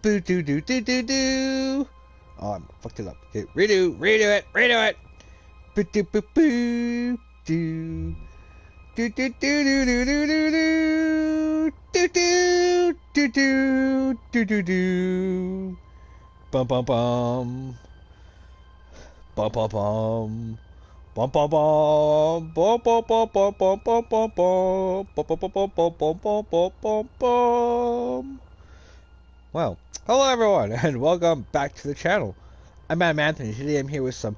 Boo doo doo doo doo doo. Oh, I fucked it up. Okay, redo it. Boo doo boo boo doo. Do do do do do do do do do do do do do do. Bum bum bum. Bum bum bum. Bum bum bum. Bum bum bum bum bum bum bum bum. Bum bum bum bum bum bum bum bum bum. Well, hello everyone, and welcome back to the channel. I'm AdamAnthony. Today I'm here with some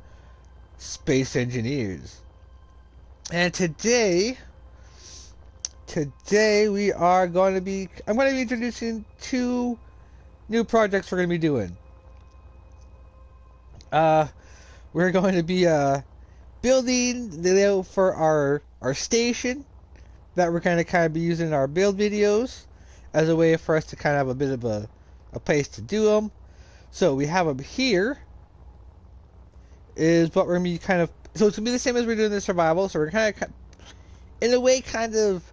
space engineers, and today we are going to be. I'm going to be introducing two new projects we're going to be doing. We're going to be building the layout for our station that we're going to kind of be using in our build videos as a way for us to kind of have a bit of a place to do them. So we have them here. Is what we're going to be kind of. So it's going to be the same as we're doing the survival. So we're kind of, in a way, kind of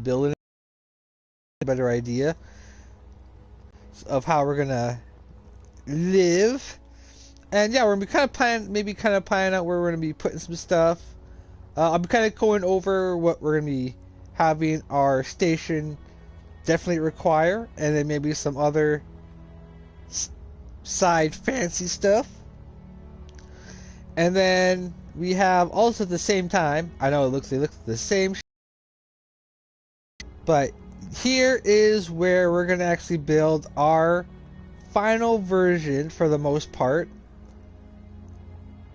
building a better idea of how we're going to live. And yeah, we're gonna be kind of planning out where we're gonna be putting some stuff. I'm kind of going over what we're gonna be having our station definitely require, and then maybe some other side fancy stuff. And then we have also at the same time. I know they look the same, but here is where we're gonna actually build our final version for the most part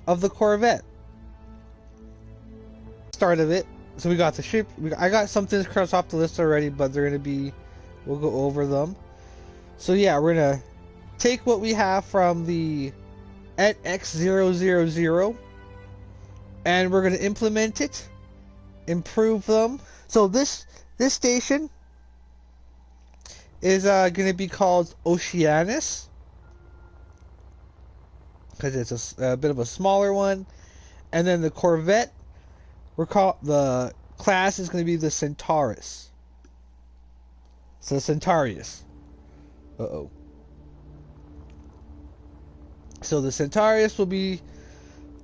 of the Corvette. Start of it. So we got the ship. I got some things crossed off the list already, but they're gonna be. We'll go over them. So yeah, we're gonna take what we have from the NX000, and we're gonna implement it, improve them. So this station is gonna be called Oceanus, because it's a bit of a smaller one. And then the Corvette, the class is going to be the Centarius. So Centarius. So the Centarius will be,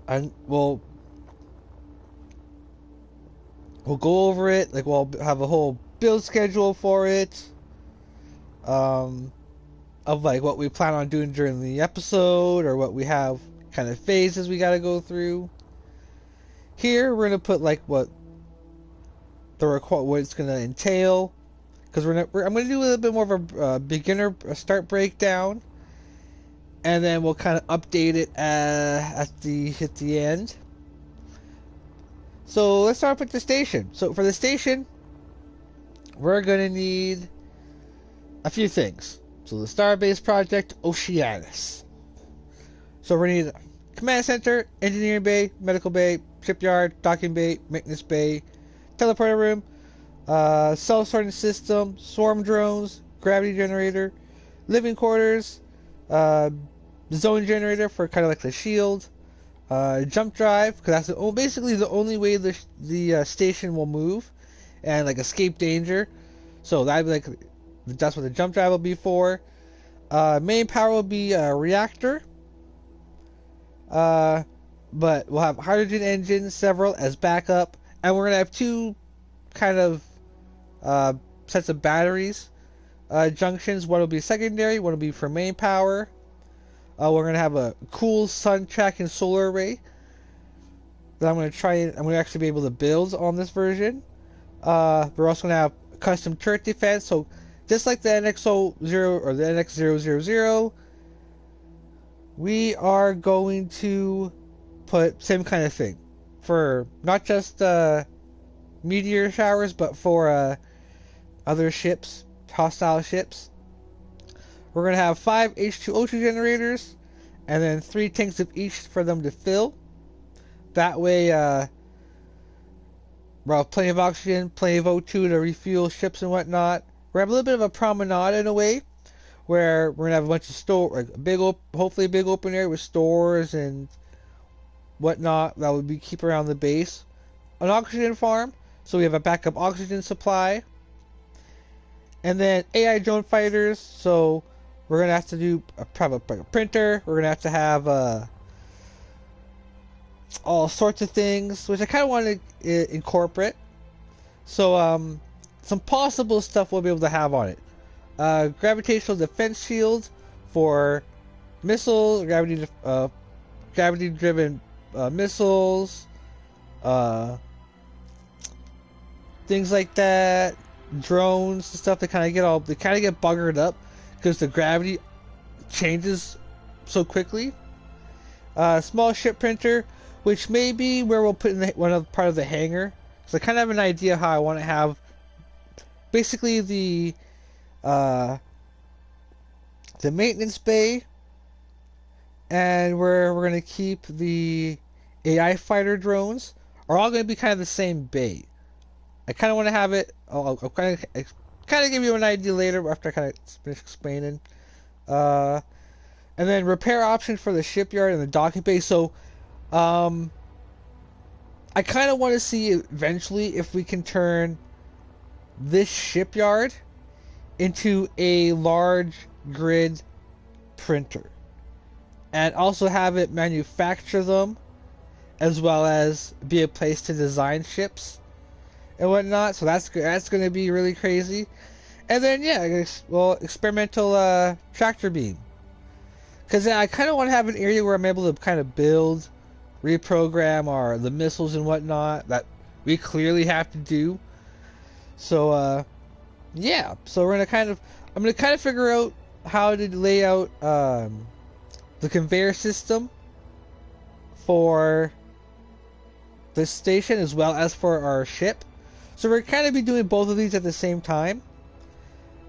and we'll go over it. Like, we'll have a whole build schedule for it. Of like what we plan on doing during the episode, or what we have kind of phases we got to go through. Here we're gonna put like what it's gonna entail, because I'm gonna do a little bit more of a beginner start breakdown, and then we'll kind of update it at the end. So let's start with the station. So for the station, we're gonna need a few things. So the Starbase project, Oceanus. So we're going to need a command center, engineering bay, medical bay, shipyard, docking bay, maintenance bay, teleporter room, self-sorting system, swarm drones, gravity generator, living quarters, zone generator for kind of like the shield, jump drive, because that's basically the only way the station will move and like escape danger. So that'd be like, that's what the jump drive will be for. Main power will be a reactor. But we'll have hydrogen engines, several as backup, and we're gonna have two kind of sets of batteries junctions. One will be secondary, one will be for main power. We're gonna have a cool sun tracking solar array that I'm gonna actually be able to build on this version. We're also gonna have custom turret defense, so just like the NX0 or the NX000, we are going to put same kind of thing for not just meteor showers, but for other ships, hostile ships. We're going to have 5 H2O2 generators, and then 3 tanks of each for them to fill. That way, we'll have plenty of oxygen, plenty of O2 to refuel ships and whatnot. We're going to have a little bit of a promenade in a way, where we're going to have a bunch of like hopefully a big open area with stores and whatnot that would be keep around the base. An oxygen farm, so we have a backup oxygen supply. And then AI drone fighters, so We're gonna have to do probably a printer. We're gonna have to have all sorts of things, which I kind of want to incorporate. So some possible stuff we'll be able to have on it. Gravitational defense shield for missiles, gravity-driven missiles, things like that. Drones and stuff. They kind of get buggered up because the gravity changes so quickly. Small ship printer, which may be where we'll put in part of the hangar. So I kind of have an idea how I want to have basically the maintenance bay, and where we're going to keep the AI fighter drones are all going to be kind of the same bay. I kind of want to have it. I'll kind of give you an idea later after I kind of finish explaining. And then repair options for the shipyard and the docking bay. So, I kind of want to see eventually if we can turn this shipyard into a large grid printer, and also have it manufacture them, as well as be a place to design ships and whatnot. So that's going to be really crazy. And then experimental tractor beam, because I kind of want to have an area where I'm able to kind of build, reprogram the missiles and whatnot that we clearly have to do. So so I'm gonna kind of figure out how to lay out the conveyor system for the station as well as for our ship. So we're kind of be doing both of these at the same time,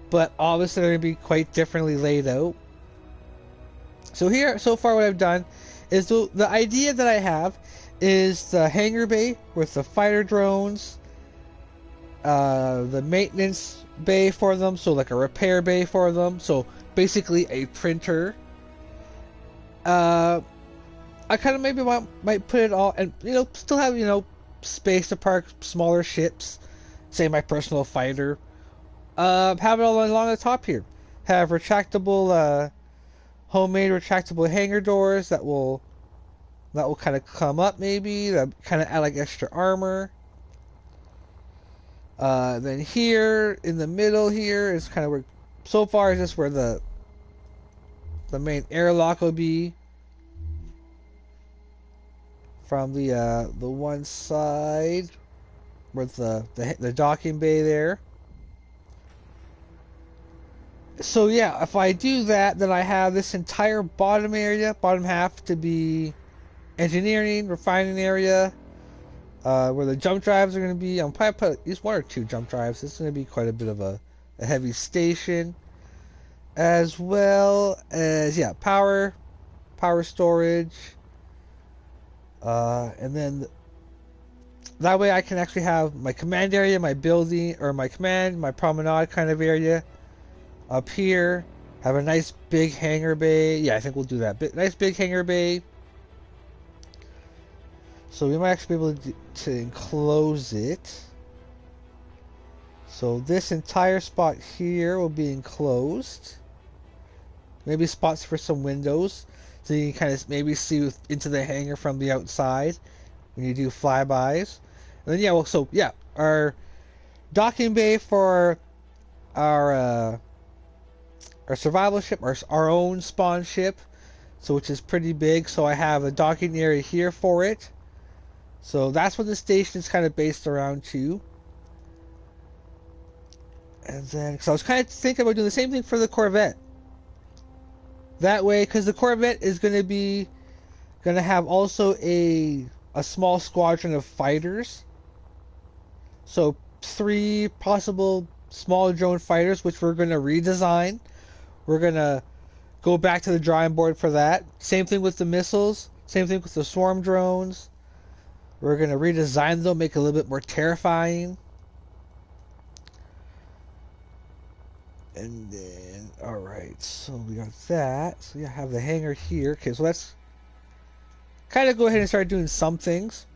but obviously they're going to be quite differently laid out. So far what I've done is the idea that I have is the hangar bay with the fighter drones, the maintenance bay for them, so like a repair bay for them, so basically a printer. I kind of maybe might put it all, and still have space to park smaller ships, say my personal fighter. Have it all along the top here. Have retractable, homemade retractable hangar doors that will kind of come up, maybe that kind of add like extra armor. Then here in the middle here is kind of where, so far is just where the main airlock will be. From the one side with the docking bay there. So yeah, if I do that, then I have this entire bottom half to be engineering, refining area, where the jump drives are going to be. I'm probably put at least 1 or 2 jump drives. This is going to be quite a bit of a heavy station, as well as power storage. And then that way I can actually have my command area, my building, or my promenade kind of area up here. Have a nice big hangar bay. Yeah, I think we'll do that. Nice big hangar bay. So we might actually be able to enclose it. So this entire spot here will be enclosed. Maybe spots for some windows, so you can kind of maybe see into the hangar from the outside when you do flybys. And then our docking bay for our survival ship, our own spawn ship, so which is pretty big. So I have a docking area here for it. So that's what the station is kind of based around too. And then, because I was kind of thinking about doing the same thing for the Corvette. That way, because the Corvette is going to have also a small squadron of fighters. So 3 possible small drone fighters, which we're going to redesign. We're going to go back to the drawing board for that. Same thing with the missiles. Same thing with the swarm drones. We're going to redesign them, make it a little bit more terrifying. And then, alright, so we got that. So I have the hangar here. Okay, so let's kind of go ahead and start doing some things.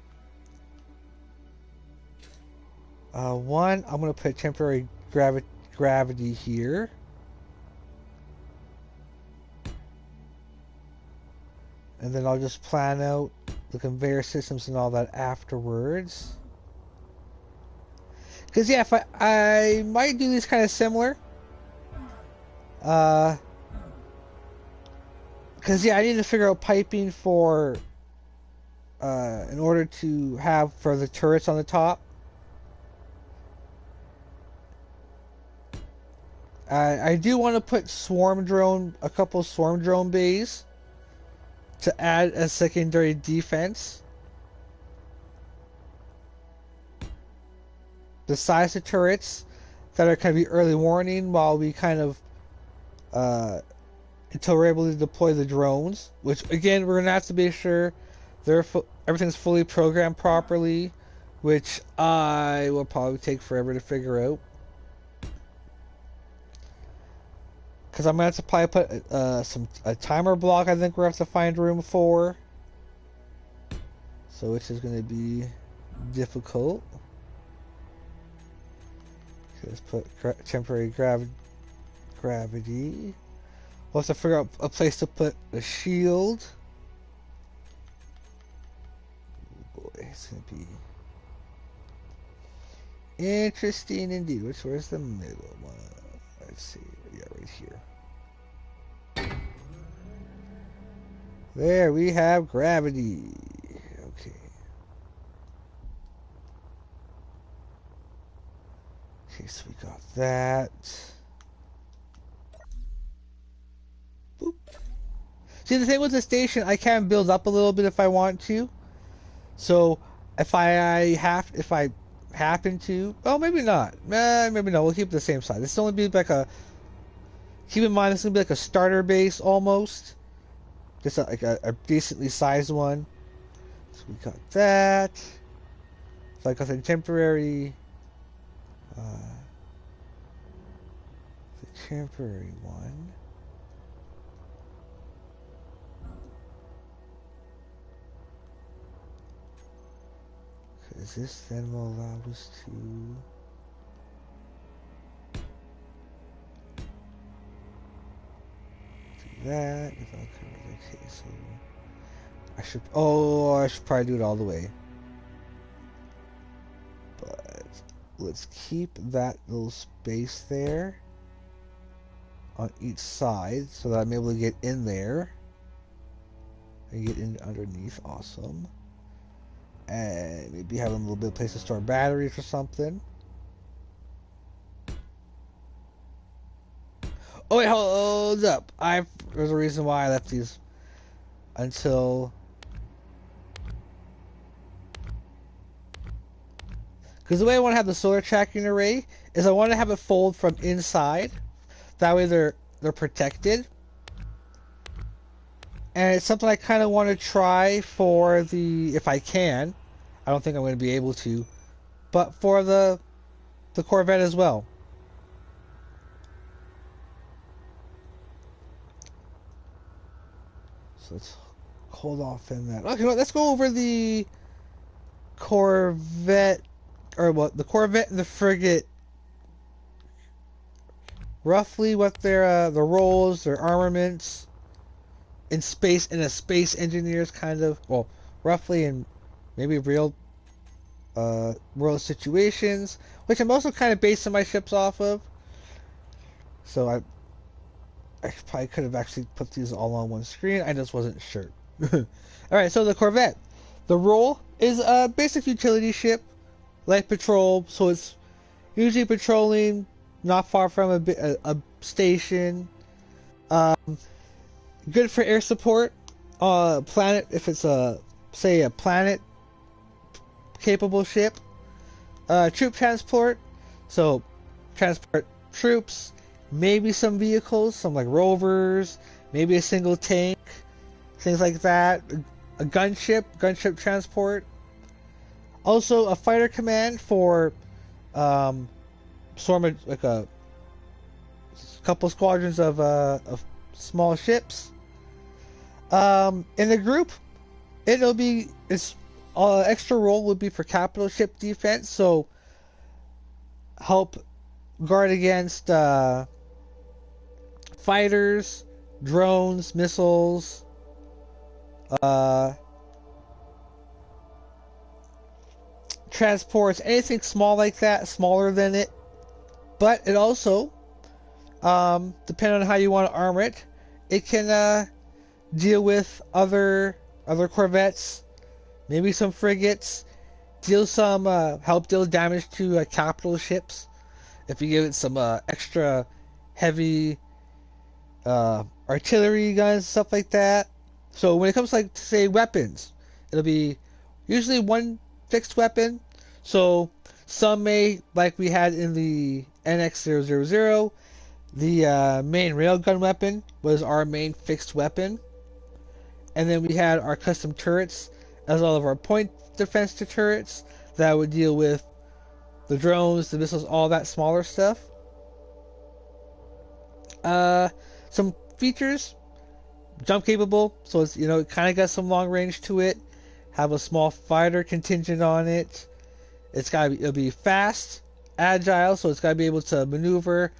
One, I'm going to put temporary gravity here. And then I'll just plan out the conveyor systems and all that afterwards. Because, yeah, if I might do these kind of similar. Because, yeah, I need to figure out piping for... in order to have for the turrets on the top. I do want to put a couple swarm drone bays to add a secondary defense. Besides the turrets that are kind of be early warning while we kind of until we're able to deploy the drones, which again we're gonna have to be sure everything's fully programmed properly, which I will probably take forever to figure out. Because I'm going to have to probably put a timer block I think we're going to have to find room for. So which is going to be difficult. Okay, let's put temporary gravity. We'll have to figure out a place to put a shield. Oh boy, it's going to be interesting indeed. Where's the middle one? Let's see. Yeah, right here. There we have gravity. Okay. Okay, so we got that. Boop. See, the thing with the station, I can build up a little bit if I want to. So if I happen to, oh, maybe not. Maybe not. We'll keep it the same size. This will only be like a. Keep in mind, it's gonna be like a starter base almost. Just like a decently sized one. So we got that. So I got the temporary. The temporary one. Because this then will allow us to. That if I'll cover the case, so I should probably do it all the way, but let's keep that little space there on each side so that I'm able to get in there and get in underneath. Awesome. And maybe have a little bit of place to store batteries or something. Oh wait, hold up. There's a reason why I left these until. Because the way I want to have the solar tracking array is I want to have it fold from inside. That way they're protected. And it's something I kind of want to try for if I can. I don't think I'm going to be able to. But for the Corvette as well. So let's hold off in that. Okay, well, let's go over the Corvette, or what, the Corvette and the frigate. Roughly what their roles, their armaments in space, in a space engineer's kind of, well, roughly in maybe real world situations, which I'm also kind of basing my ships off of. So I probably could have actually put these all on one screen. I just wasn't sure. Alright, so the Corvette. The role is a basic utility ship, light patrol, so it's usually patrolling not far from a station. Good for air support. Planet, if it's say a planet capable ship. Troop transport, so transport troops. Maybe some vehicles, some like rovers, maybe a single tank, things like that. A gunship transport. Also a fighter command for sort of like a couple squadrons of small ships. In the group, its extra role would be for capital ship defense, so help guard against fighters, drones, missiles, Uh, Transports anything small like that, smaller than it. But it also, depending on how you want to armor it, it can deal with other corvettes, maybe some frigates, deal some help deal damage to capital ships if you give it some extra heavy artillery guns, stuff like that. So when it comes to, like, say, weapons, it'll be usually one fixed weapon. So some may, like we had in the NX000, the main railgun weapon was our main fixed weapon. And then we had our custom turrets, as well as our point defense to turrets that would deal with the drones, the missiles, all that smaller stuff. Some features: jump capable, so it's, it kind of got some long range to it. Have a small fighter contingent on it. It'll be fast, agile, so it's gotta be able to maneuver,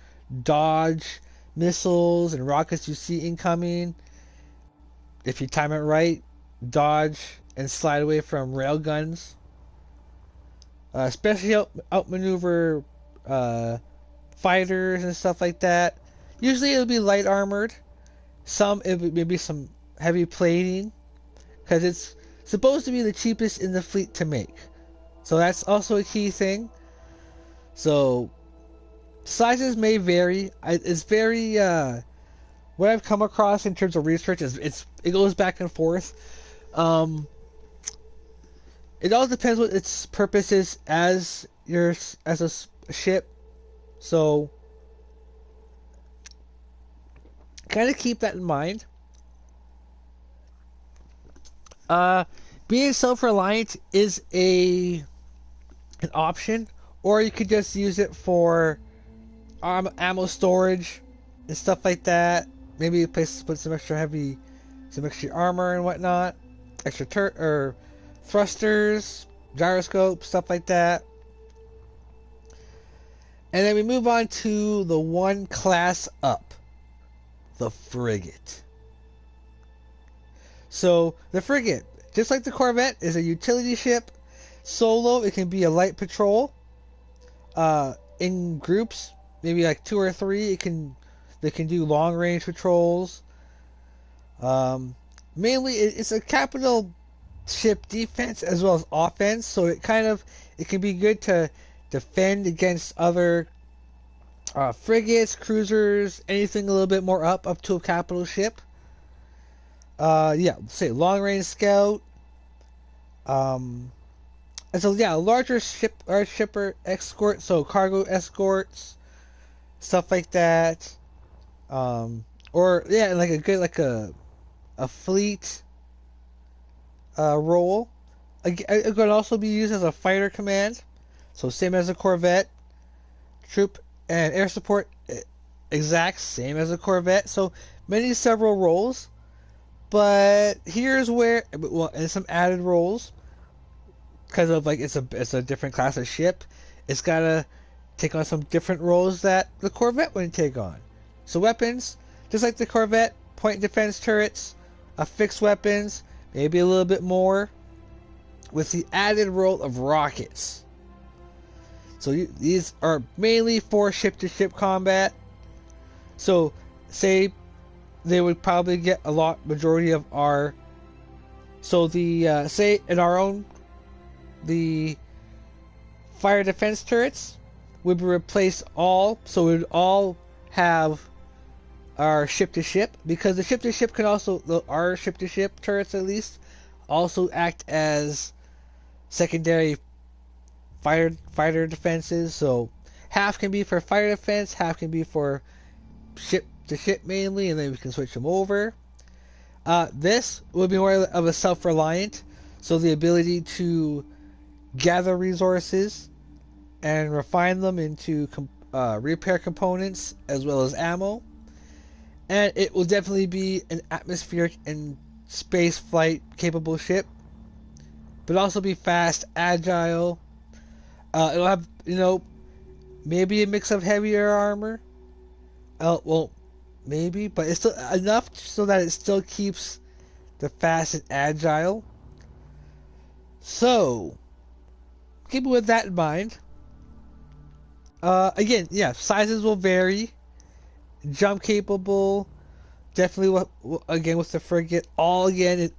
dodge missiles and rockets you see incoming. If you time it right, dodge and slide away from railguns. Especially outmaneuver fighters and stuff like that. Usually it'll be light armored. Some maybe some heavy plating, because it's supposed to be the cheapest in the fleet to make. So that's also a key thing. So sizes may vary. It's very what I've come across in terms of research is it goes back and forth. It all depends what its purpose is as a ship. So kind of keep that in mind. Being self-reliant is an option, or you could just use it for ammo storage and stuff like that. Maybe a place to put some extra armor and whatnot, extra thrusters, gyroscope, stuff like that. And then we move on to the one class up, the frigate. So the frigate, just like the corvette, is a utility ship. Solo, it can be a light patrol. In groups, maybe like 2 or 3, they can do long range patrols. Mainly, it's a capital ship defense as well as offense, so it can be good to defend against other frigates, cruisers, anything a little bit more up to a capital ship. Say long range scout. And so a larger ship or shipper escort, so cargo escorts, stuff like that. Like a good a fleet role. It could also be used as a fighter command, so same as a corvette. Troop and air support, exact same as a corvette. So several roles. But here's where, and some added roles, because of it's a different class of ship. It's gotta take on some different roles that the corvette wouldn't take on. So weapons, just like the corvette, point defense turrets, fixed weapons, maybe a little bit more, with the added role of rockets. So these are mainly for ship-to-ship combat. So say they would probably get majority of our. So say in our own, the fire defense turrets would replace all, so we would all have our ship-to-ship, because the ship-to-ship can also, our ship-to-ship turrets at least, also act as secondary fighter defenses. So half can be for fire defense, half can be for ship-to-ship mainly, and then we can switch them over. This would be more of a self-reliant, so the ability to gather resources and refine them into repair components as well as ammo. And it will definitely be an atmospheric and space flight capable ship, but also be fast, agile. It'll have, maybe a mix of heavier armor. Maybe, but it's still enough so that it still keeps They're fast and agile. So, keeping with that in mind, again, yeah, sizes will vary. Jump capable, definitely again with the frigate. All again,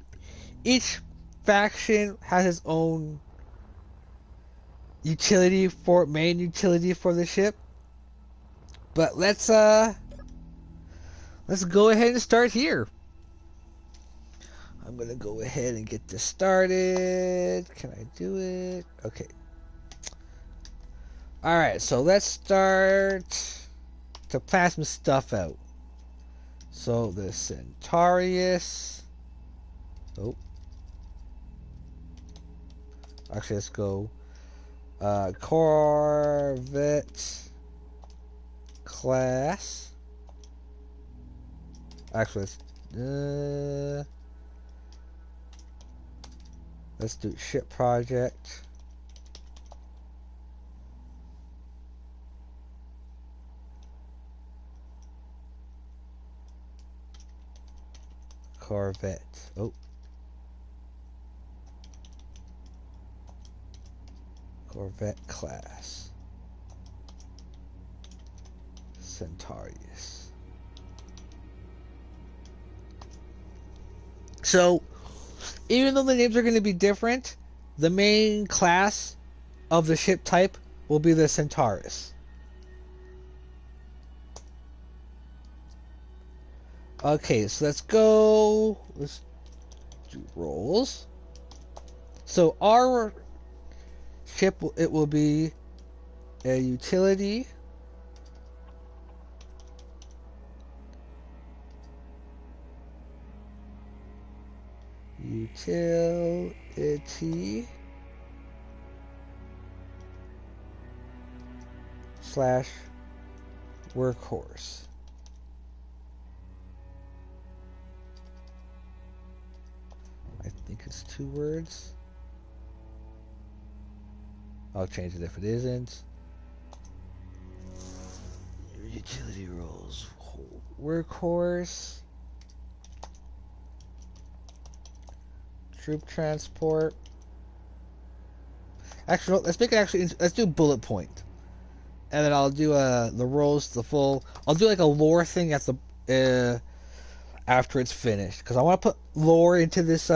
each faction has its own main utility for the ship. But let's go ahead and start here. I'm gonna go ahead and get this started. Can I do it? Okay. Alright, so let's start to plan some stuff out. So the Centarius. Oh. Actually, let's go Corvette class. Actually, let's do ship project. Corvette. Oh. Corvette class. Centarius. So, even though the names are going to be different, the main class of the ship type will be the Centarius. Okay, so let's go. Let's do rolls. So our ship, it will be a utility. Utility slash workhorse. I think it's 2 words. I'll change it if it isn't. Utility roles. Workhorse. Troop transport. Actually, let's make it let's do bullet point. And then I'll do the roles, the full. I'll do like a lore thing at the after it's finished, because I want to put lore into this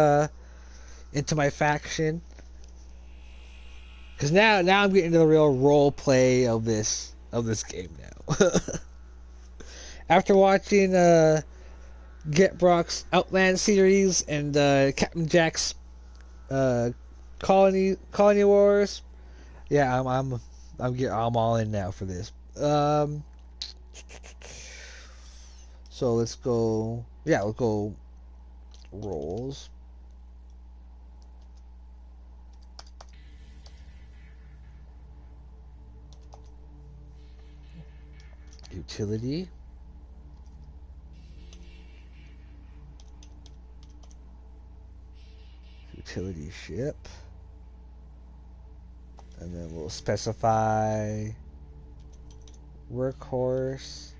into my faction. Because now I'm getting into the real role play of this game now. After watching Get Brock's Outland series and Captain Jack's Colony Wars, yeah, I'm all in now for this. So let's go. Yeah, we'll go roles. Utility. Utility ship. And then we'll specify workhorse.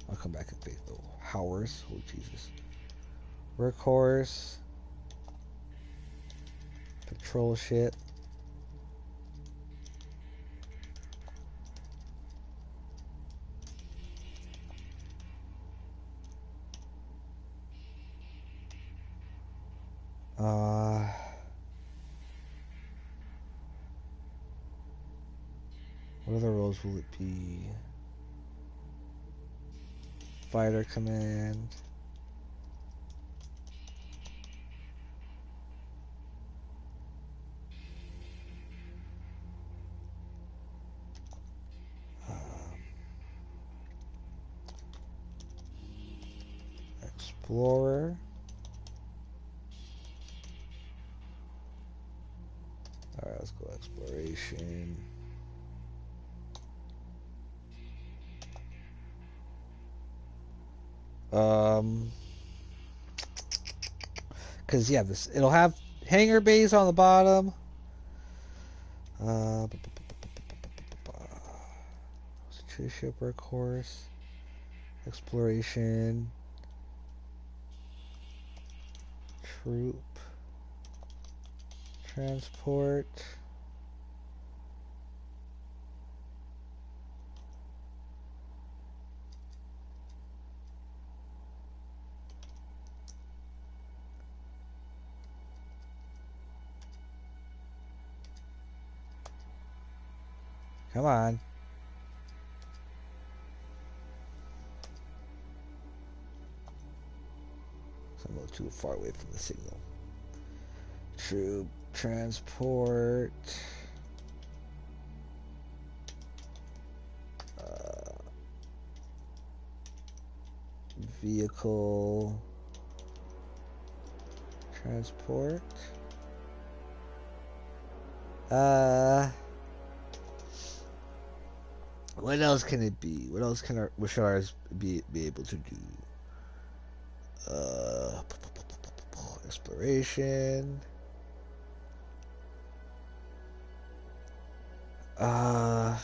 I'll come back and think. Oh, Howers. Oh, Jesus. Workhorse. Patrol ship. What other roles will it be? Fighter command. Explorer. Alright, let's go exploration. Because yeah, it'll have hangar bays on the bottom. Two ship workhorse. Exploration. Troop. Transport. Come on. I'm a little too far away from the signal. Troop, transport. Vehicle. Transport. What else can it be? What else can our Wishars be able to do? Exploration. Uh,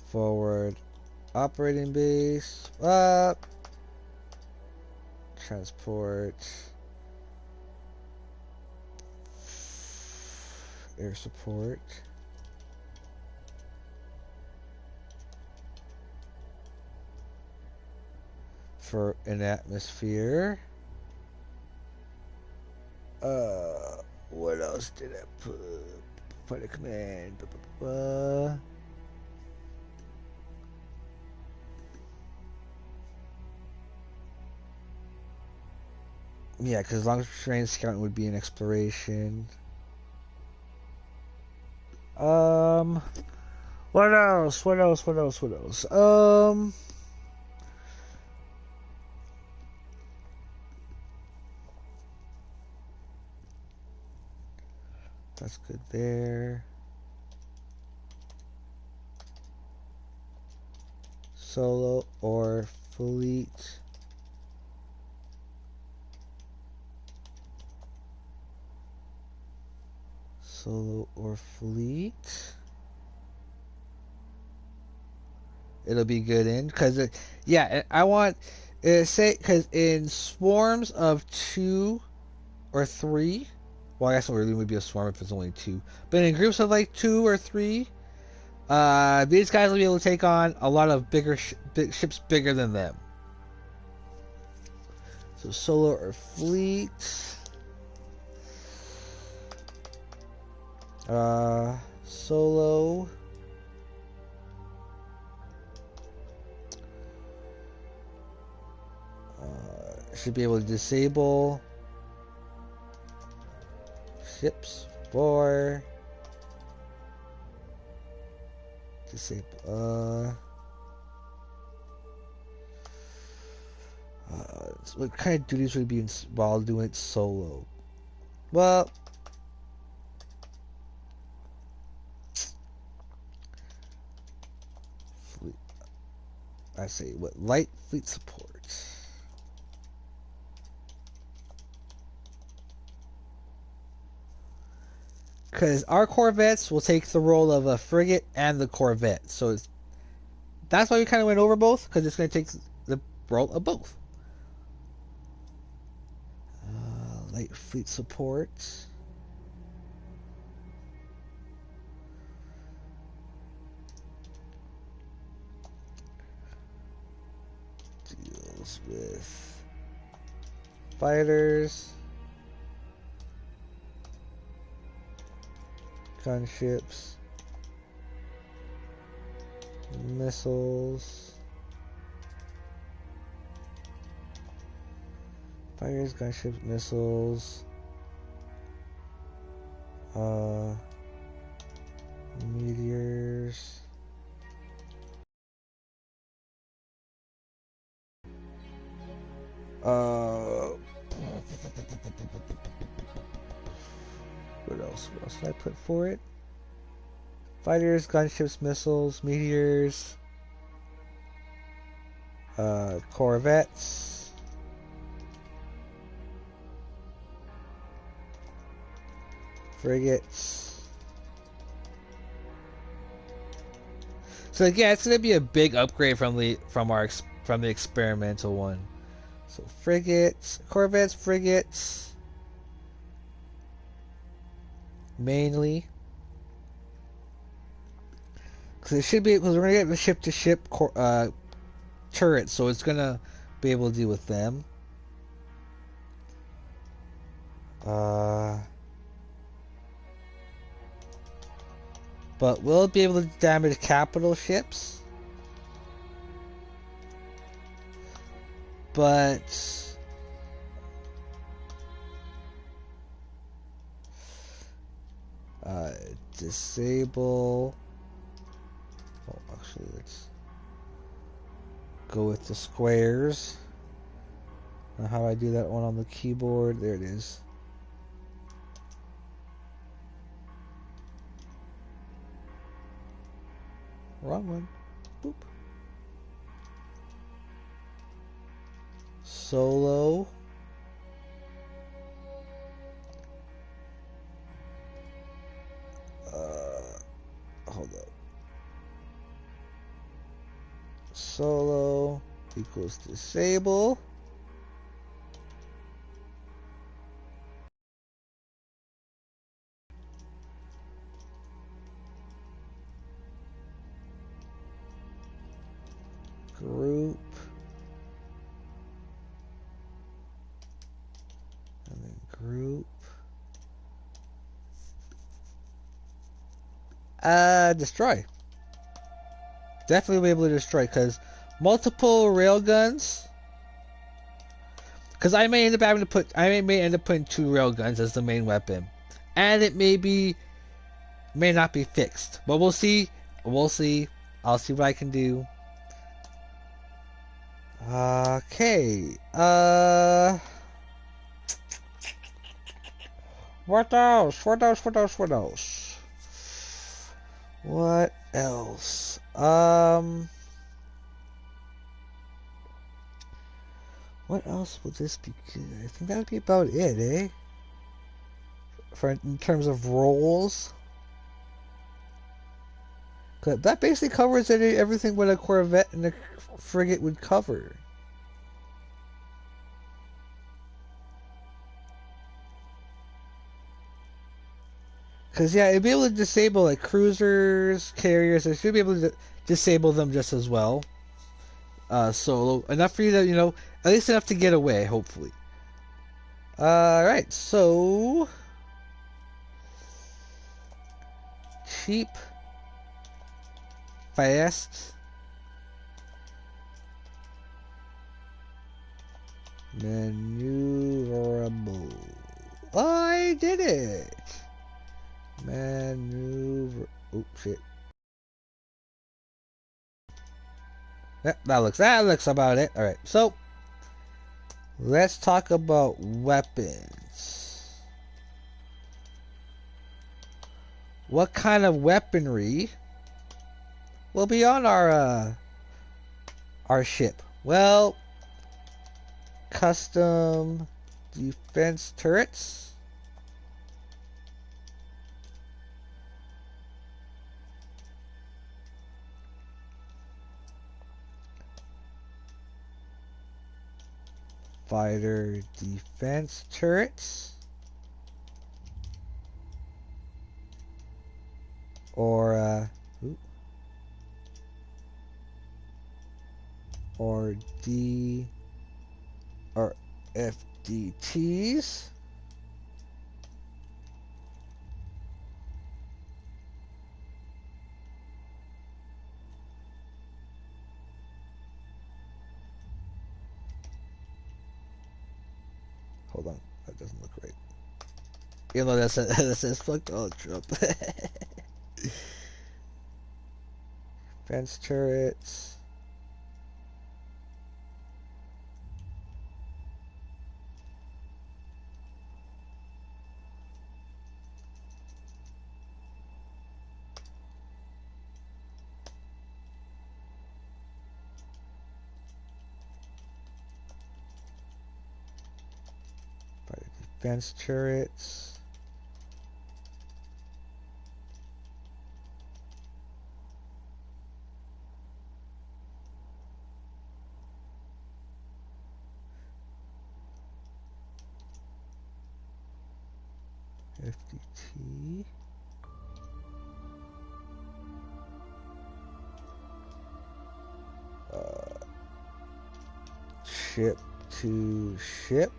Forward. Operating base. Transport. Air support. For an atmosphere. What else did I put? Fighter command. Yeah, because long range scouting would be an exploration. What else? What else? What else? What else? That's good there. Solo or fleet. Solo or fleet. It'll be good in because yeah, I want say because in swarms of 2 or 3. Well, I guess it really would be a swarm if it's only 2. But in groups of like 2 or 3, these guys will be able to take on a lot of bigger ships bigger than them. So solo or fleet. Solo. Should be able to disable ships for disable. What kind of duties would be while doing it solo? Well, I say what light fleet support. Because our corvettes will take the role of a frigate and the corvette, so that's why we kind of went over both, because it's going to take the role of both. Light fleet support. Deals with fighters, gunships, missiles, fighters, gunships, missiles, meteors. What else? What else did I put for it? Fighters, gunships, missiles, meteors, corvettes, frigates. So yeah, it's gonna be a big upgrade from the experimental one. So frigates, corvettes, frigates, mainly, because it should be, because we're gonna get the ship-to-ship turrets, so it's gonna be able to deal with them. But will it be able to damage capital ships? But disable. Oh, actually, let's go with the squares. Now, how do I do that one on the keyboard? There it is. Wrong one. Boop. Solo. Hold up. Solo equals disable. Group. And then group. Destroy. Definitely be able to destroy, because multiple railguns. Because I may end up having to put, I may end up putting 2 railguns as the main weapon, and it may not be fixed, but we'll see. We'll see. I'll see what I can do. Okay. What else? What else? What else? What else? What else? What else would this be good? I think that would be about it, eh? In terms of roles. That basically covers everything what a corvette and a frigate would cover. Because, yeah, it'd be able to disable, like, cruisers, carriers. It should be able to disable them just as well. Solo. Enough for you to, at least enough to get away, hopefully. Alright, so... cheap. Fast. Maneuverable. Oh, I did it! Maneuver... Oh, shit. Yep, that looks about it. Alright, so... let's talk about weapons. What kind of weaponry will be on our ship? Well, custom defense turrets. Fighter defense turrets. Or FDTs. Hold on, that doesn't look right. Even though that says fuck Donald Trump. Fence turrets. Fence turrets. FDT. Ship to ship.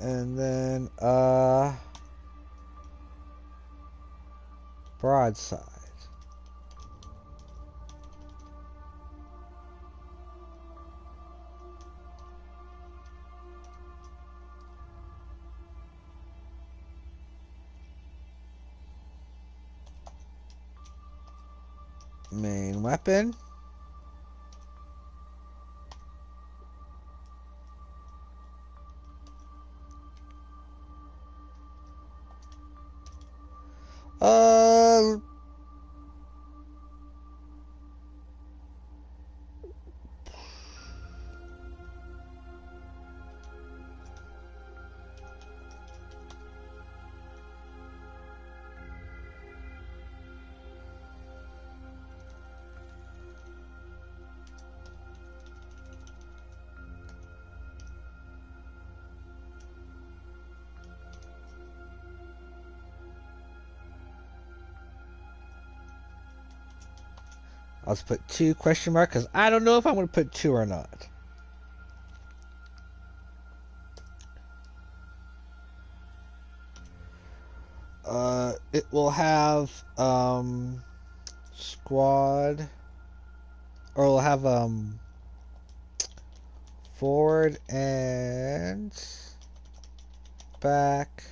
And then broadside. Main weapon. Uh, I'll just put 2 question mark because I don't know if I'm going to put 2 or not. It will have squad, or it'll have forward and back,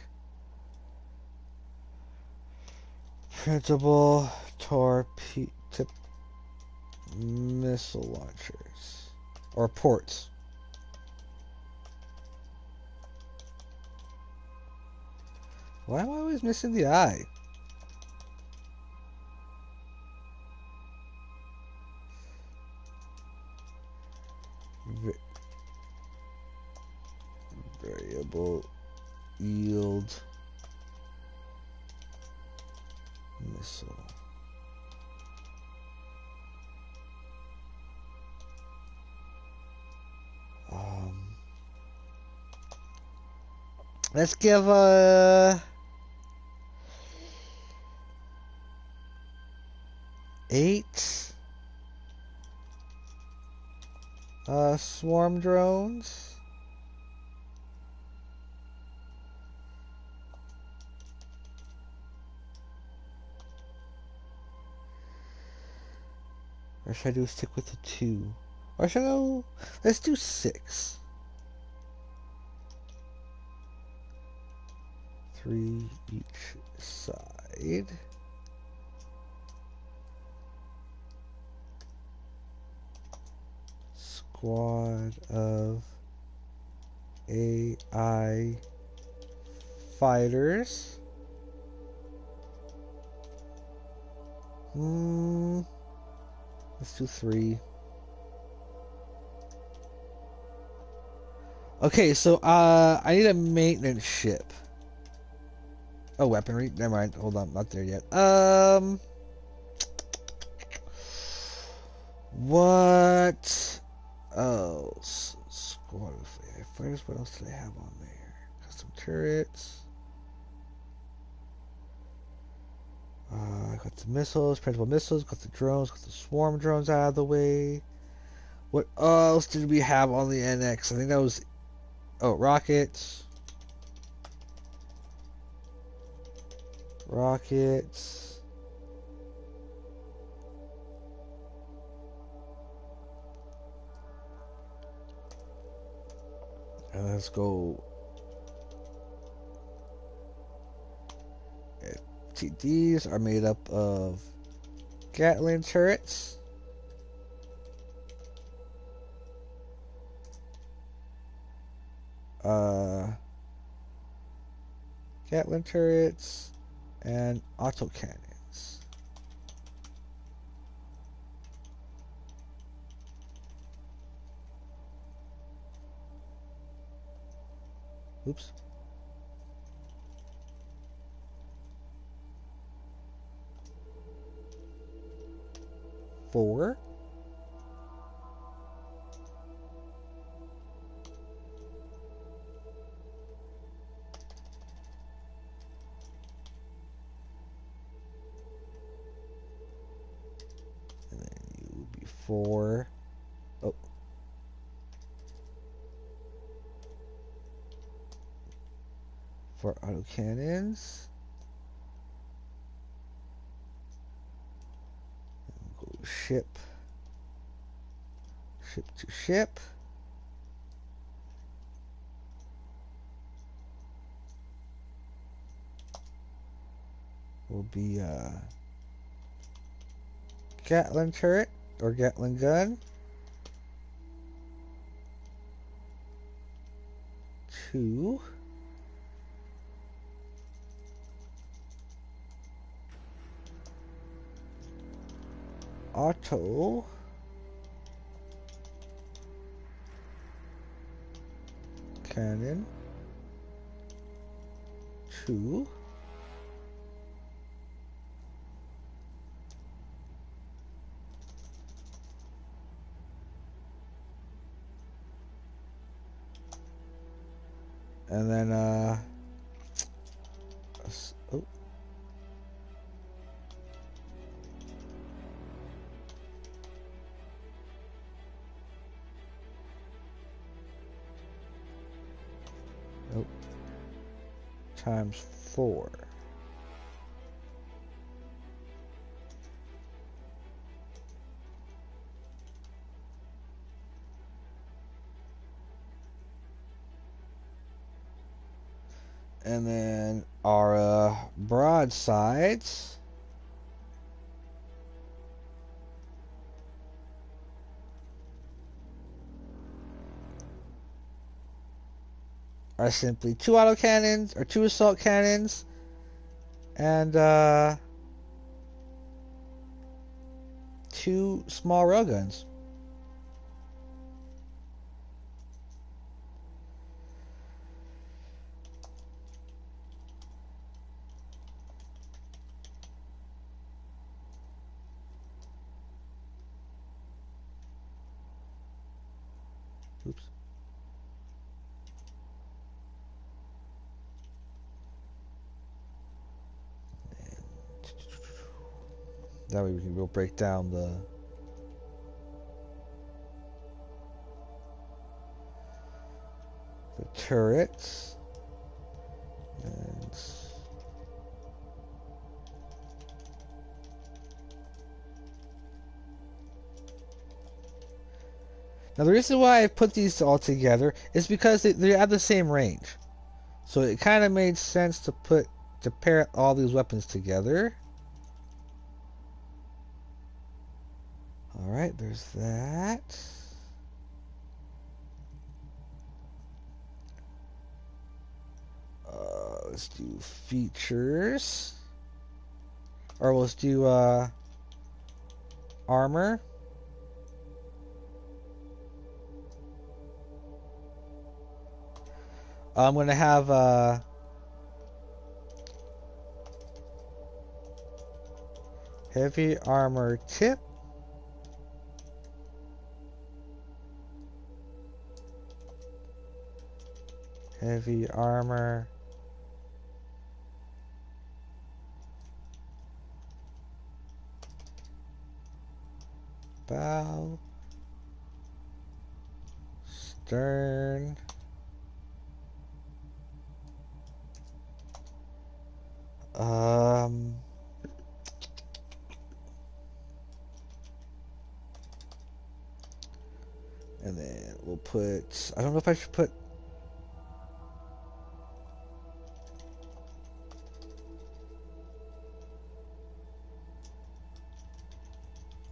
printable torpedo missile launchers or ports. Why am I always missing the eye? Variable yield missile. Let's give a 8 swarm drones. Or should I do stick with the 2? Or should I go? Let's do 6. 3 each side. Squad of AI fighters. Let's do 3. Okay, so I need a maintenance ship. Oh, weaponry. Never mind. Hold on, not there yet. What? Oh, squad of AI fighters. What else do they have on there? Custom turrets. Got the missiles, principal missiles. Got the drones. Got the swarm drones out of the way. What else did we have on the NX? I think that was. Oh, rockets. Rockets. And let's go. FTDs are made up of Gatling turrets. Gatling turrets and autocannons. Oops. Four. And then you will be four. Oh. For autocannons. Go ship. Ship to ship. Will be Gatling turret or Gatling gun. 2. Auto. Cannon. 2. And then oh. Nope. Times 4. And then our broadsides are simply 2 autocannons or 2 assault cannons and 2 small railguns. Oops. That way we can go break down the turrets. And now the reason why I put these all together is because they have the same range. So it kind of made sense to pair all these weapons together. Alright, there's that. Let's do features. Or let's do armor. I'm going to have heavy armor tip. Heavy armor. Bow. Stern. And then we'll put, I don't know if I should put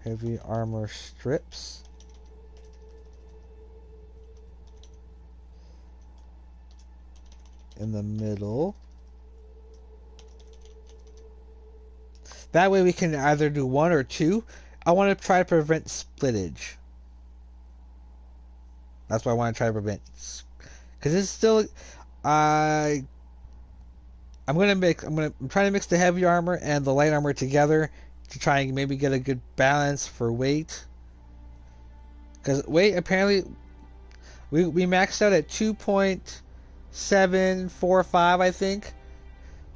heavy armor strips. In the middle. That way we can either do 1 or 2. I want to try to prevent splittage. That's why I want to try to prevent. Because it's still, I I'm trying to mix the heavy armor and the light armor together to try and maybe get a good balance for weight. Because weight, apparently we maxed out at 2.745, I think,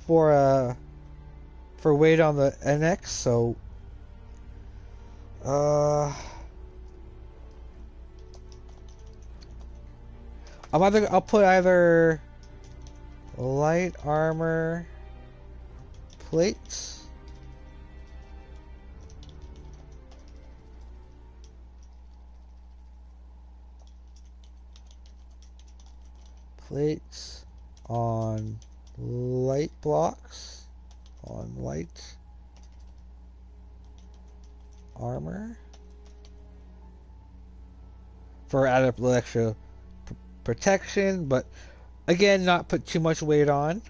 for weight on the NX. So I'll put either light armor plates. Plates on light blocks, on light armor for added extra protection, but again, not put too much weight on.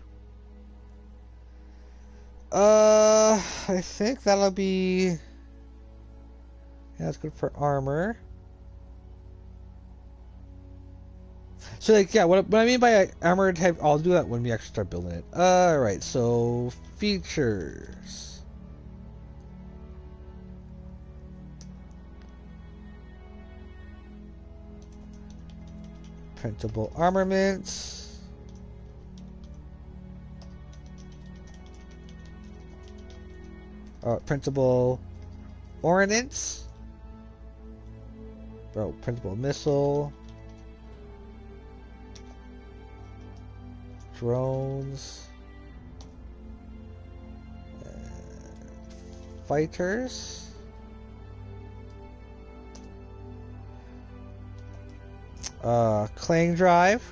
I think that'll be, yeah, that's good for armor. So like, yeah, what I mean by armored type, I'll do that when we actually start building it. Alright, so features. Printable armaments. Printable ordnance. Printable missile. Drones. Fighters. Clang drive.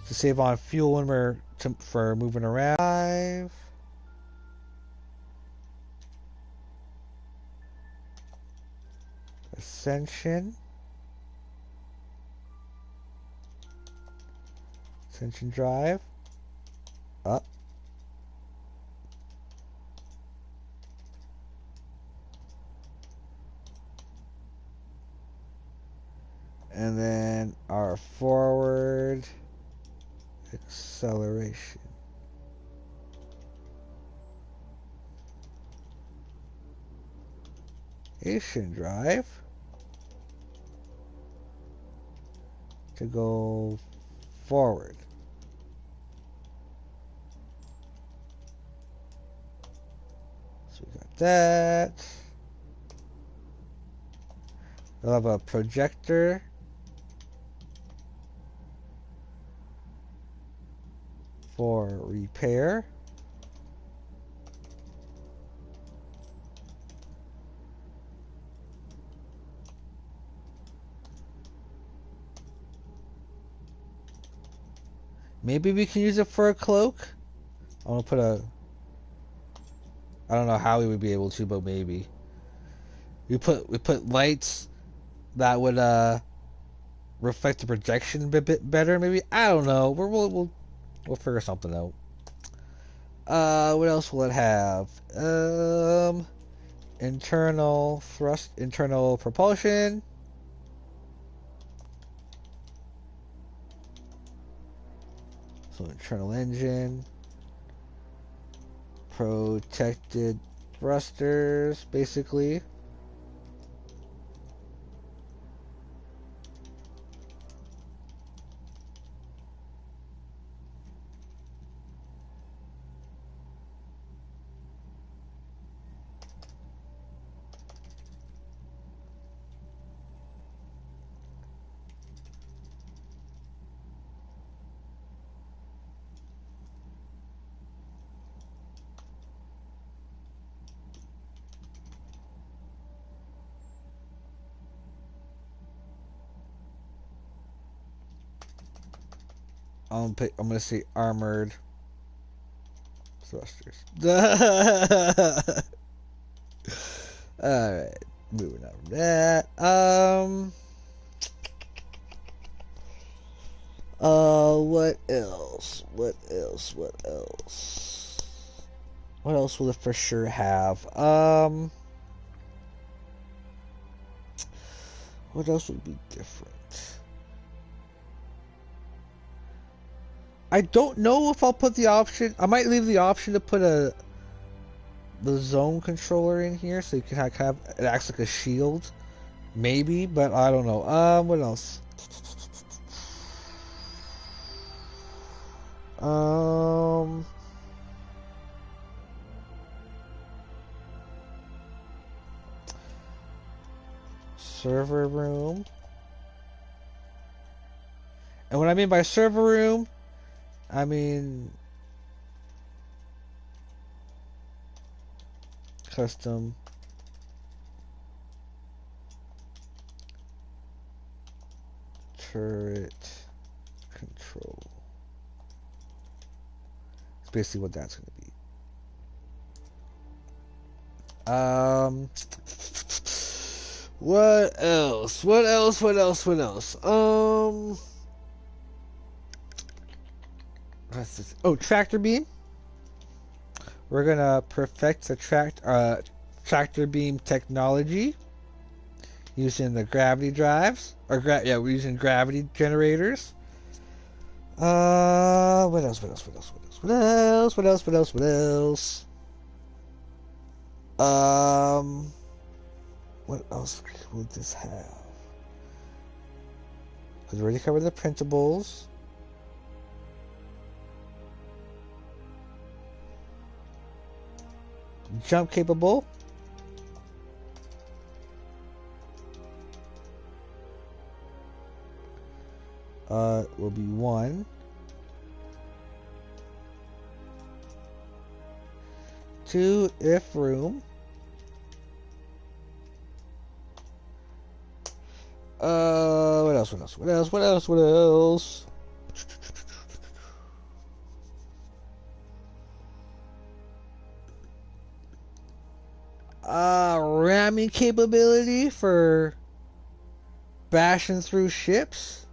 To save on fuel when we're for moving around. Ascension drive up. And then our forward acceleration. Ocean drive to go forward. So we got that. We'll have a projector for repair. Maybe we can use it for a cloak. I'm gonna put a, I don't know how we would be able to, but maybe. We put lights that would reflect the projection a bit better, maybe. I don't know. We'll figure something out. What else will it have? Internal thrust, internal propulsion. So internal engine. Protected thrusters, basically. I'm gonna say armored thrusters. Alright, moving on from that. What else? What else? What else will it for sure have? What else would be different? I don't know if I'll put the option. I might leave the option to put the zone controller in here so you can have it acts like a shield, maybe, but I don't know. What else? Server room. And what I mean by server room, I mean custom turret control. It's basically what that's going to be. What else? What else? What else? What else? What's this? Oh, tractor beam. We're gonna perfect the tractor beam technology using the gravity drives, or we're using gravity generators. What else? What else? What else? What else? What else? What else? What else? What else? What else would this have? Because we already covered the printables. Jump capable. Will be 1. 2 if room. What else? What else? What else? What else? What else? Ramming capability for bashing through ships.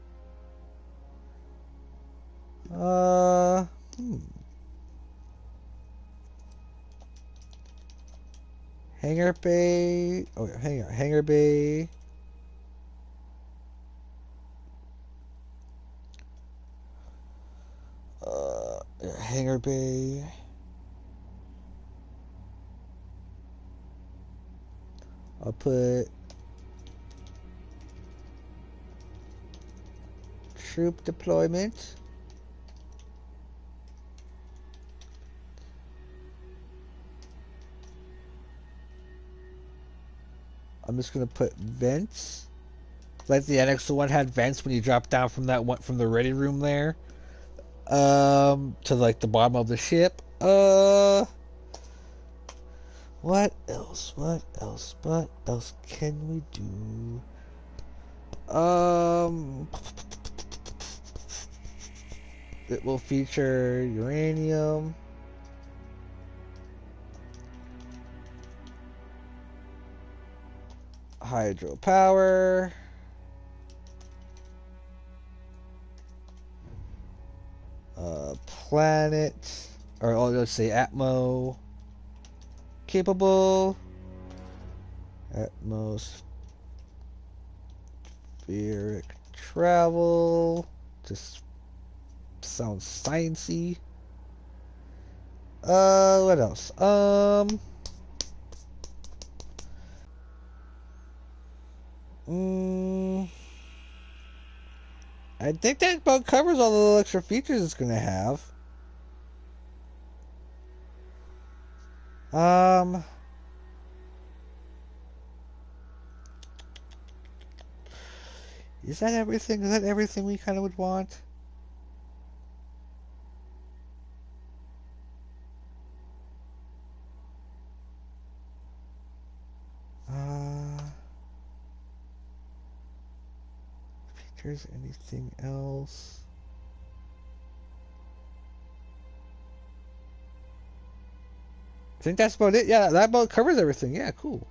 Hangar bay. Oh yeah, hangar bay. Hangar bay. I'll put troop deployment. I'm just gonna put vents. Like the NX one had vents when you drop down from that one from the ready room there. To like the bottom of the ship. What else? What else? What else can we do? It will feature uranium. Hydropower. Planet. Or let's say Atmo. Capable. Atmospheric travel. Just sounds sciencey. What else? I think that about covers all the extra features it's gonna have. Is that everything? Is that everything we kind of would want? If there's anything else. I think that's about it. Yeah, that about covers everything. Yeah, cool.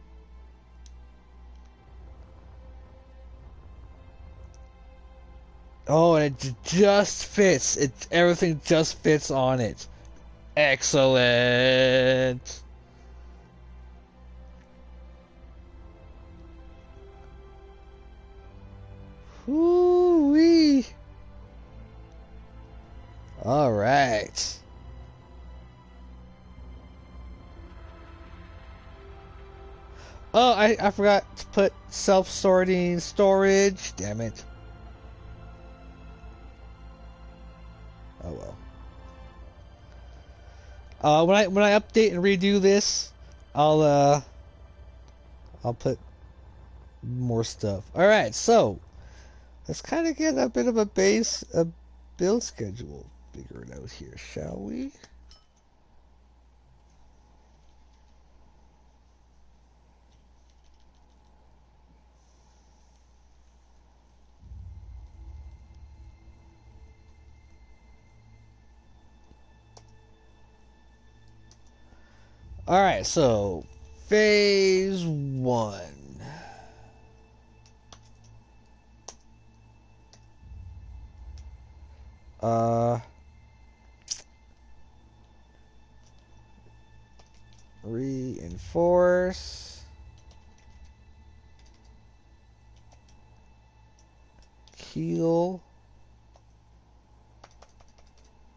Oh, and it just fits. Everything just fits on it. Excellent. Whoo-wee. All right. Oh, I forgot to put self-sorting storage. Damn it. Oh well. When I update and redo this, I'll put more stuff. All right, so let's kind of get a bit of a build schedule figured out here, shall we? All right, so phase 1. Reinforce, keel,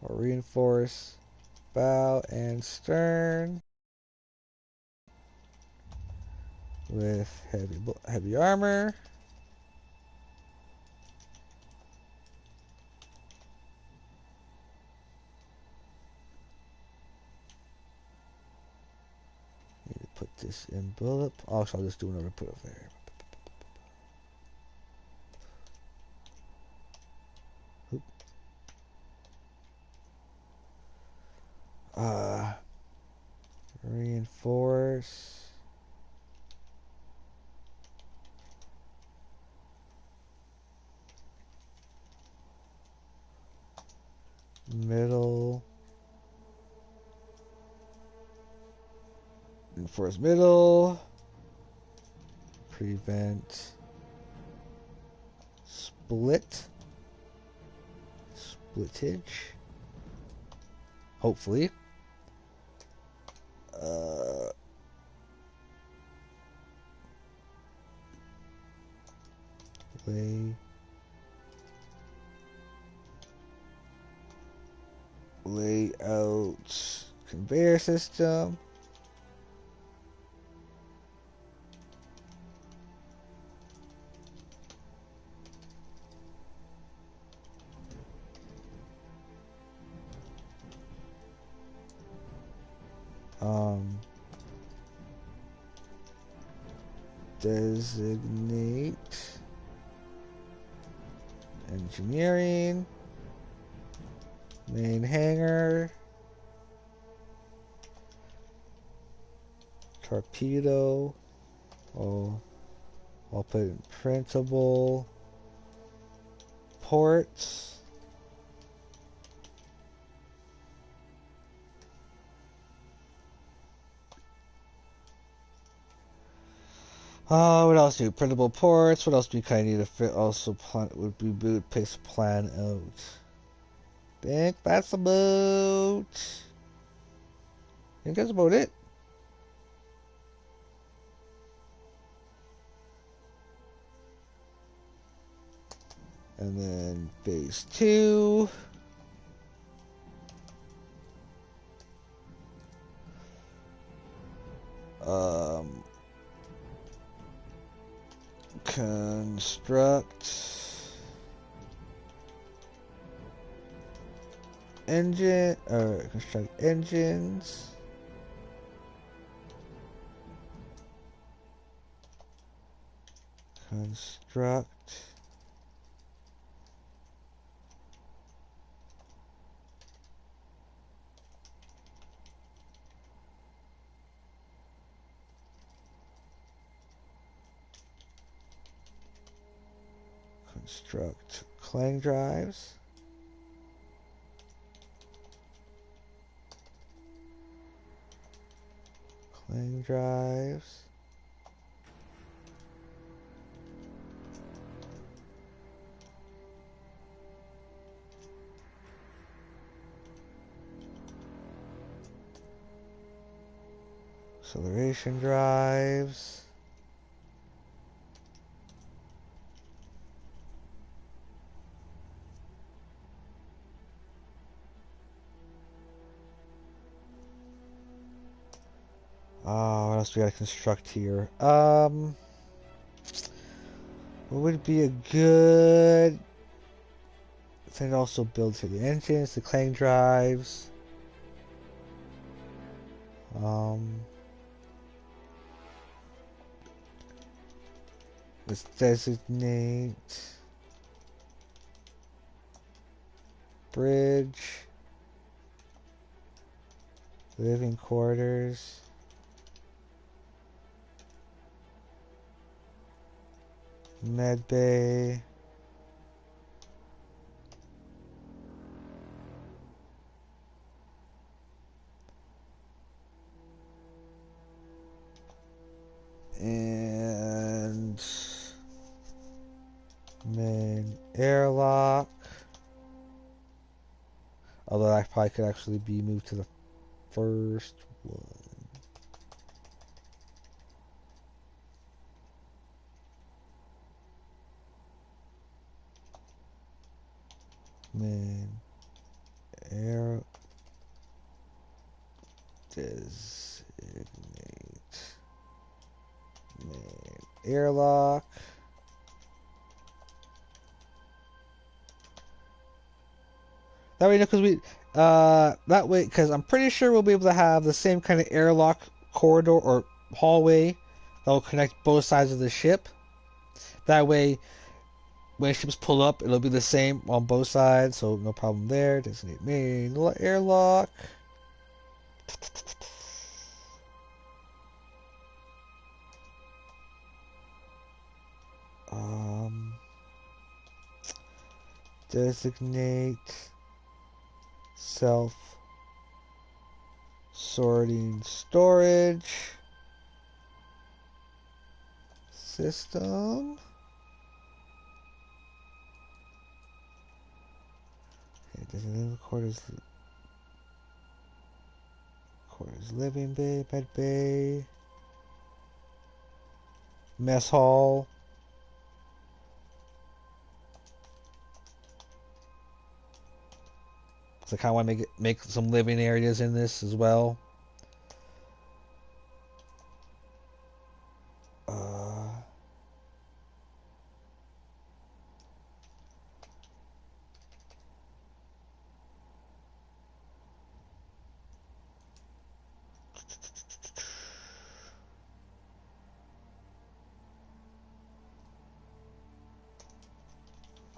or reinforce bow and stern with heavy armor. Need to put this in bullet. Also, I'll just do another put up there. Oop. Reinforce. Middle. Reinforce middle. Prevent splittage. Hopefully. Layout conveyor system. Designate engineering, main hangar, torpedo. I'll put in printable ports. What else do? Printable ports. What else do we kind of need to fit? Also, would be good place to plan out. Think that's about. I think that's about it. And then phase 2. Construct engine, or construct engines. Construct clang drives. Clang drives. Acceleration drives. What else we gotta construct here? What would be a good thing to also build for the engines, the clang drives? Let's designate bridge, living quarters, med bay, and main airlock. Although that probably could actually be moved to the first one. Main air designate main airlock. That way, because that way, because I'm pretty sure we'll be able to have the same kind of airlock corridor or hallway that will connect both sides of the ship. That way, when ships pull up, it'll be the same on both sides, so no problem there. Designate main airlock. Designate self-sorting storage system. Okay, designate quarters, living bay, bed bay, mess hall. So I kind of want to make some living areas in this as well.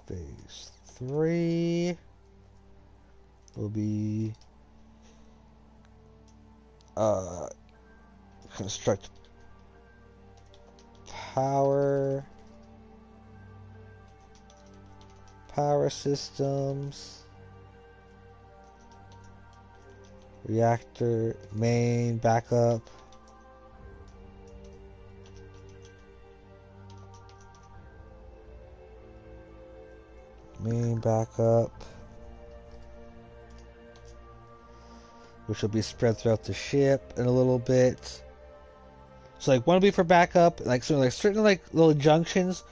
Phase 3 will be construct power systems, reactor main backup, which will be spread throughout the ship in a little bit. So like one will be for backup, like certain like little junctions.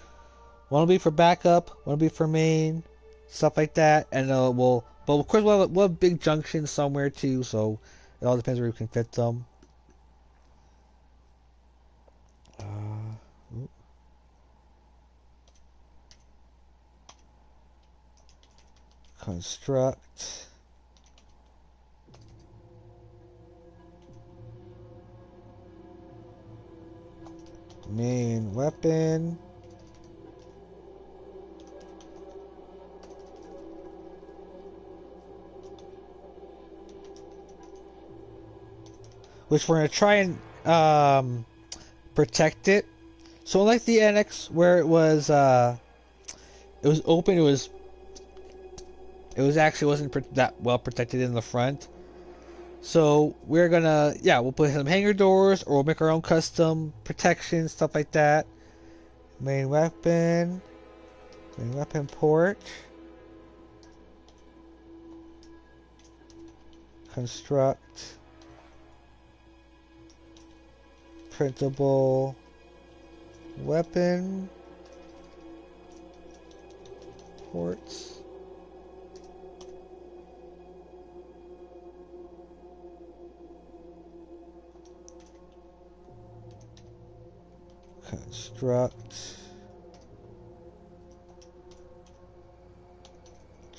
One will be for backup, one will be for main, stuff like that, and but of course we'll have big junctions somewhere too. So it all depends where we can fit them. Construct main weapon. Which we're going to try and protect it. So unlike the NX where it was open, it actually wasn't that well protected in the front. So we're gonna, we'll put some hangar doors, or we'll make our own custom protection, stuff like that. Main weapon port. Construct printable weapon ports. Construct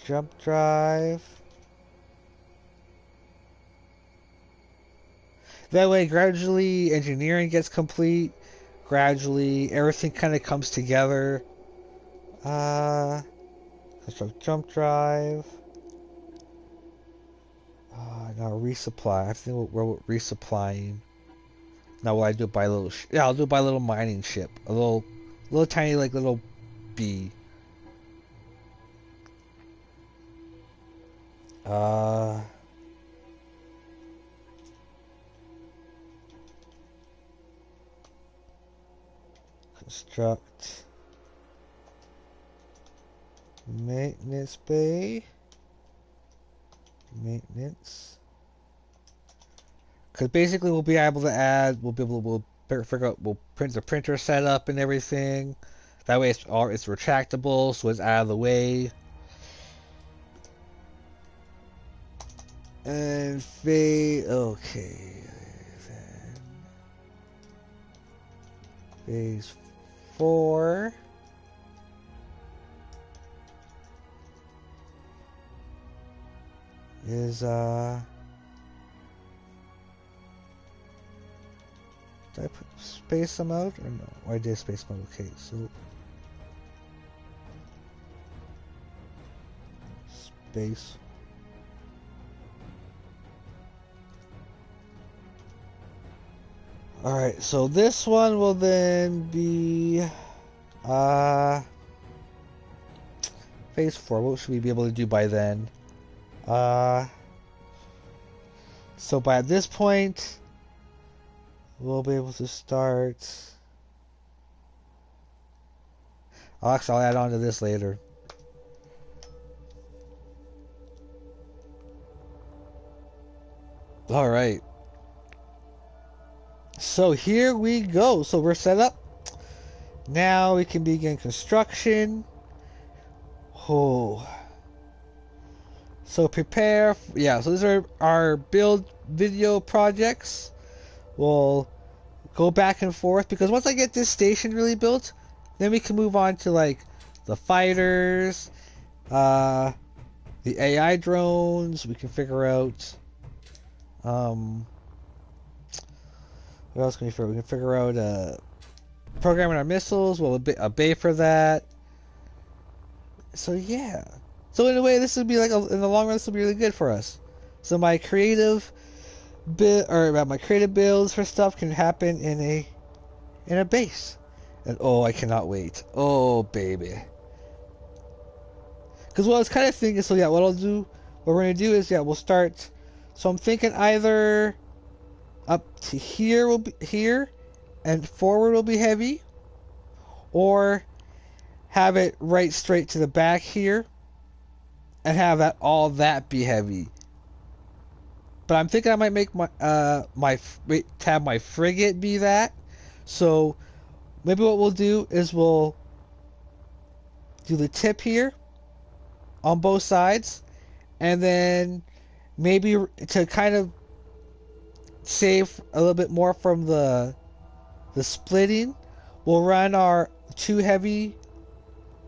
jump drive. That way, gradually, engineering gets complete. Gradually, everything kind of comes together. Construct jump drive. Now resupply. I think we're resupplying. Now will I do it by a little? Yeah, I'll do it by a little mining ship. A little tiny like little bee. Construct maintenance bay. Maintenance. Because basically we'll be able to add, we'll figure out, we'll print the printer setup and everything. That way it's retractable, so it's out of the way. And okay. Phase 4. Is did I put space them out or no? Oh, I did space them out. Okay, so space. Alright, so this one will then be phase 4. What should we be able to do by then? So by this point we'll be able to start. I'll add on to this later. Alright. So here we go. So we're set up. Now we can begin construction. Oh. So prepare. Yeah, so these are our build video projects. We'll go back and forth because once I get this station really built, then we can move on to like the fighters, the AI drones. We can figure out what else can we figure? We can figure out programming our missiles. Well, a bay for that. So yeah. So in a way, this would be like in the long run, this will be really good for us. So my creative builds for stuff can happen in a base, and oh, I cannot wait. Oh baby. Because what I was kind of thinking, so yeah, what we're gonna do is we'll start. So I'm thinking either up to here will be here, and forward will be heavy, or have it right straight to the back here. And have all that be heavy. But I'm thinking I might make have my frigate be that. So maybe what we'll do is we'll do the tip here on both sides, and then maybe to kind of save a little bit more from the splitting, we'll run our 2 heavy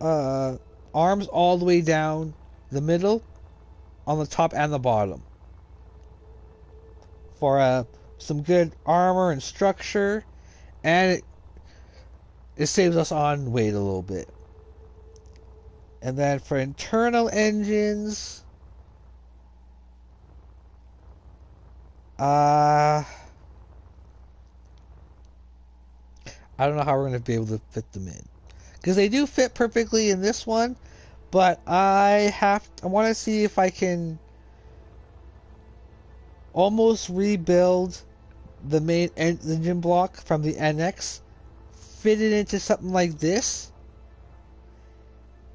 arms all the way down the middle, on the top and the bottom, for some good armor and structure, and it saves us on weight a little bit. And then for internal engines, I don't know how we're going to be able to fit them in, because they do fit perfectly in this one. But I want to see if I can almost rebuild the main engine block from the NX, fit it into something like this,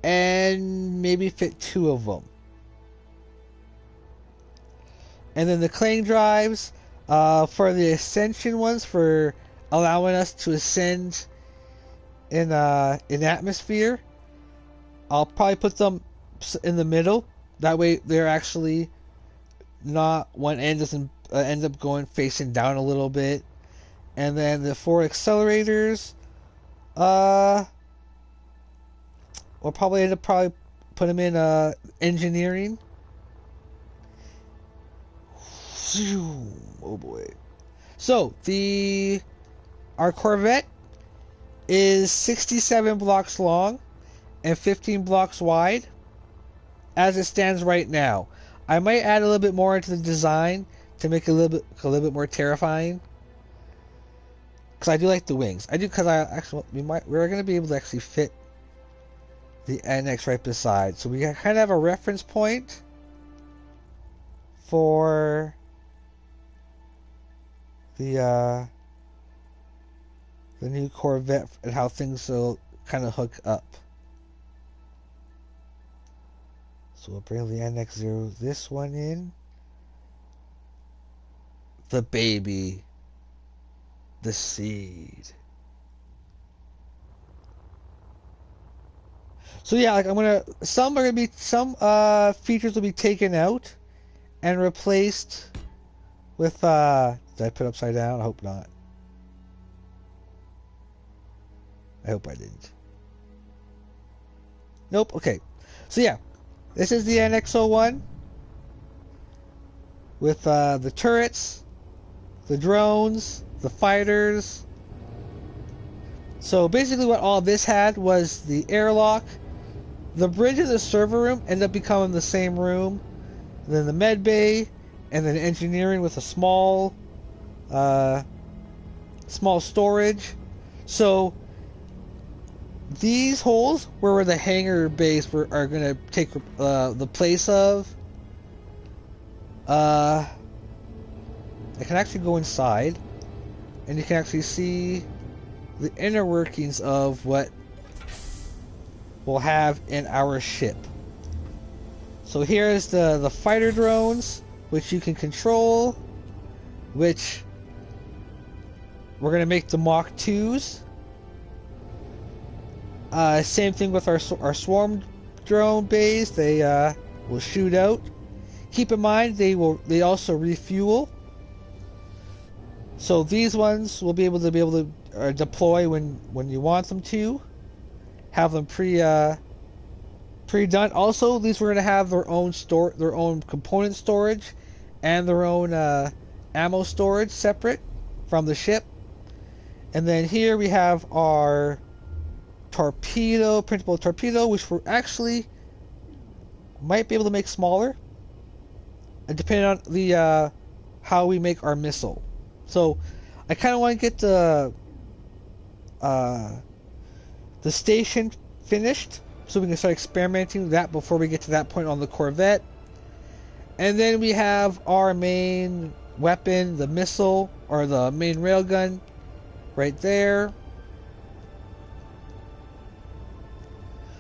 and maybe fit 2 of them. And then the Clang drives, for the Ascension ones, for allowing us to ascend in atmosphere. I'll probably put them in the middle. That way they're actually not, one end doesn't end up going facing down a little bit. And then the 4 accelerators, we'll probably end up put them in engineering. Oh boy. So our Corvette is 67 blocks long and 15 blocks wide as it stands right now. I might add a little bit more into the design to make it a little bit more terrifying. Because I do like the wings. I do, because we're going to be able to actually fit the NX right beside. So we kind of have a reference point for the new Corvette and how things will kind of hook up. So we'll bring the NX0, this one in. The baby. The seed. So yeah, like some features will be taken out and replaced with, did I put upside down? I hope not. I hope I didn't. Nope, okay. So yeah, this is the NX01 with the turrets, the drones, the fighters. So basically what all this had was the airlock. The bridge of the server room ended up becoming the same room. And then the med bay, and then engineering with a small storage. So these holes where the hangar bays are going to take the place of. I can actually go inside, and you can actually see the inner workings of what we'll have in our ship. So here's the fighter drones, which you can control, which we're going to make the Mach 2s. Same thing with our swarm drone bays. They will shoot out. Keep in mind they also refuel. So these ones will be able to deploy when you want them to. Have them pre-done. Also, these we're going to have their own component storage and their own ammo storage separate from the ship. And then here we have our printable torpedo, which we're actually might be able to make smaller, and depending on the how we make our missile. So I kind of want to get the station finished so we can start experimenting with that before we get to that point on the Corvette. And then we have our main weapon, the missile, or the main railgun right there.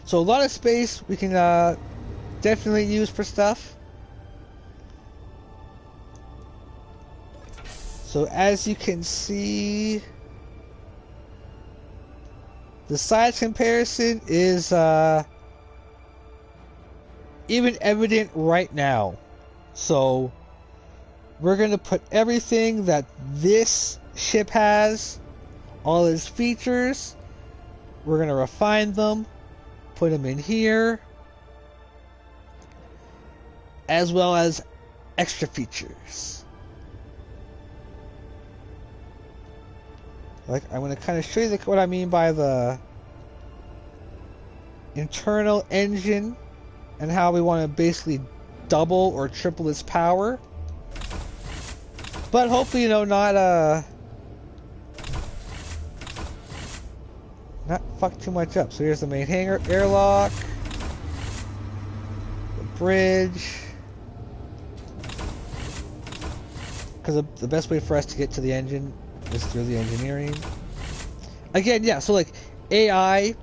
So a lot of space we can definitely use for stuff. So as you can see, the size comparison is even evident right now. So we're going to put everything that this ship has, all its features, we're going to refine them, put them in here, as well as extra features. Like, I'm going to kind of show you what I mean by the internal engine and how we want to basically double or triple its power. But hopefully, not fuck too much up. So here's the main hangar, airlock, the bridge. Because the best way for us to get to the engine is through the engineering. Again, yeah, so like AI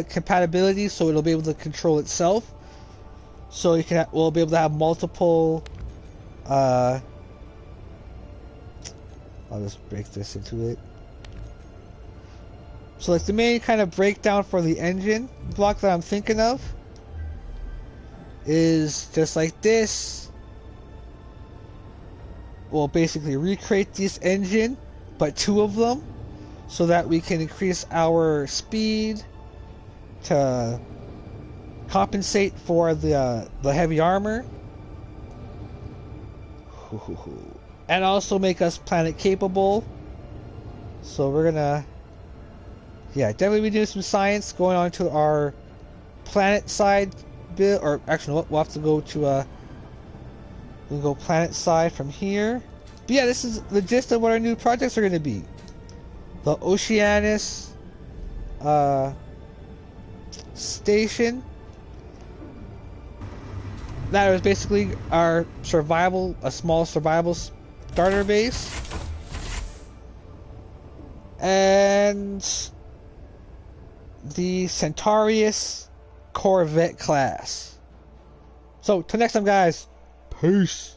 compatibility, so it'll be able to control itself. So we'll be able to have multiple I'll just break this into it. So like the main kind of breakdown for the engine block that I'm thinking of is just like this. We'll basically recreate this engine, but 2 of them, so that we can increase our speed to compensate for the heavy armor, and also make us planet capable. So we're gonna, yeah, definitely be doing some science going on to our planet side build, or actually we'll have to go to we'll go planet side from here. But yeah, this is the gist of what our new projects are going to be. The Oceanus station. That was basically our survival, a small survival starter base. And the Centarius Corvette class. So, till next time, guys. Peace.